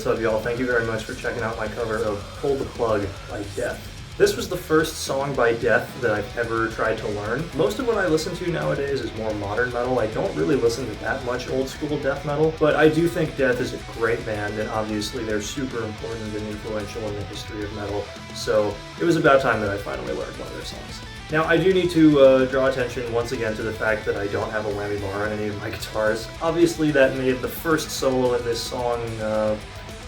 what's up y'all? Thank you very much for checking out my cover of Pull the Plug by Death. This was the first song by Death that I've ever tried to learn. Most of what I listen to nowadays is more modern metal. I don't really listen to that much old school death metal, but I do think Death is a great band, and obviously they're super important and influential in the history of metal, so it was about time that I finally learned one of their songs. Now, I do need to draw attention once again to the fact that I don't have a whammy bar on any of my guitars. Obviously that made the first solo in this song a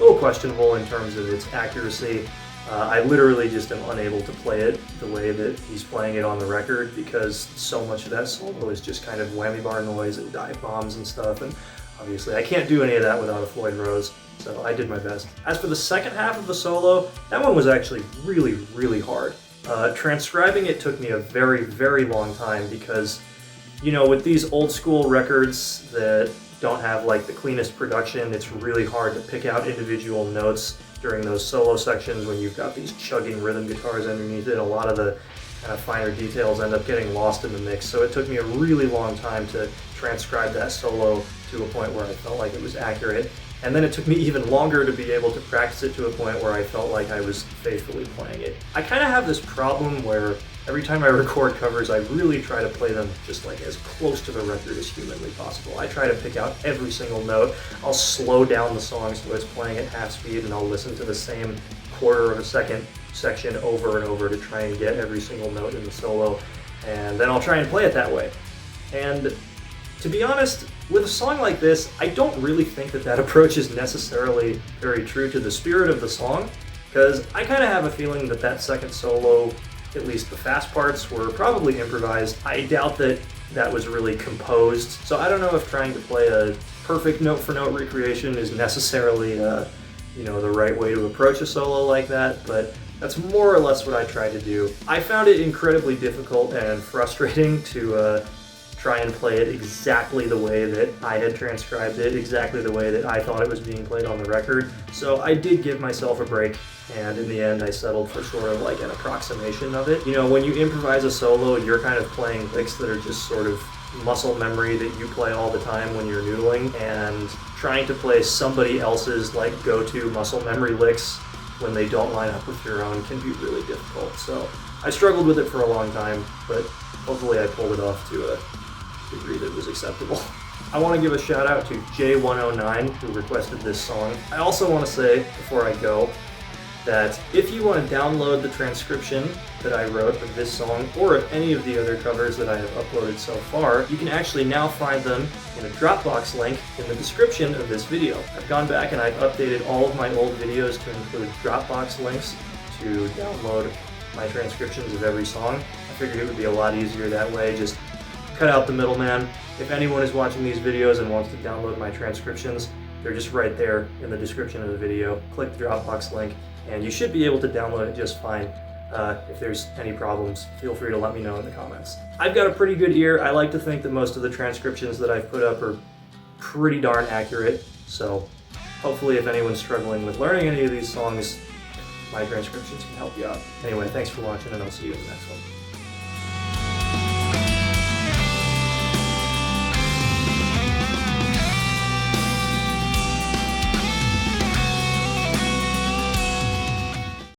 little questionable in terms of its accuracy. I literally just am unable to play it the way that he's playing it on the record because so much of that solo is just kind of whammy bar noise and dive bombs and stuff, and obviously I can't do any of that without a Floyd Rose, so I did my best. As for the second half of the solo, that one was actually really, really hard. Transcribing it took me a very, very long time because, you know, with these old school records that don't have like the cleanest production, it's really hard to pick out individual notes during those solo sections when you've got these chugging rhythm guitars underneath it. A lot of the kind of finer details end up getting lost in the mix, so it took me a really long time to transcribe that solo to a point where I felt like it was accurate. And then it took me even longer to be able to practice it to a point where I felt like I was faithfully playing it. I kind of have this problem where every time I record covers, I really try to play them just like as close to the record as humanly possible. I try to pick out every single note. I'll slow down the song so it's playing at half speed, and I'll listen to the same quarter of a second section over and over to try and get every single note in the solo, and then I'll try and play it that way. And to be honest, with a song like this, I don't really think that that approach is necessarily very true to the spirit of the song, because I kind of have a feeling that that second solo, at least the fast parts, were probably improvised. I doubt that that was really composed, so I don't know if trying to play a perfect note-for-note recreation is necessarily, you know, the right way to approach a solo like that, but that's more or less what I tried to do. I found it incredibly difficult and frustrating to try and play it exactly the way that I had transcribed it, exactly the way that I thought it was being played on the record. So I did give myself a break, and in the end I settled for sort of like an approximation of it. You know, when you improvise a solo, you're kind of playing licks that are just sort of muscle memory that you play all the time when you're noodling, and trying to play somebody else's like go-to muscle memory licks when they don't line up with your own can be really difficult. So I struggled with it for a long time, but hopefully I pulled it off to a degree that was acceptable. I want to give a shout out to J109 who requested this song. I also want to say, before I go, that if you want to download the transcription that I wrote of this song, or of any of the other covers that I have uploaded so far, you can actually now find them in a Dropbox link in the description of this video. I've gone back and I've updated all of my old videos to include Dropbox links to download my transcriptions of every song. I figured it would be a lot easier that way, just cut out the middleman. If anyone is watching these videos and wants to download my transcriptions, they're just right there in the description of the video. Click the Dropbox link, and you should be able to download it just fine. If there's any problems, feel free to let me know in the comments. I've got a pretty good ear. I like to think that most of the transcriptions that I've put up are pretty darn accurate, so hopefully if anyone's struggling with learning any of these songs, my transcriptions can help you out. Anyway, thanks for watching, and I'll see you in the next one.